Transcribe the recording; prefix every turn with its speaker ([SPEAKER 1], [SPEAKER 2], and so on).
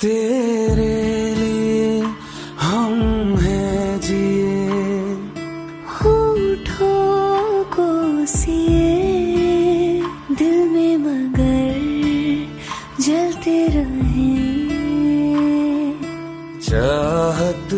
[SPEAKER 1] तेरे लिए हम हैं जिए,
[SPEAKER 2] होठों को सिए दिल में मगर जलते रहे।
[SPEAKER 1] चाहत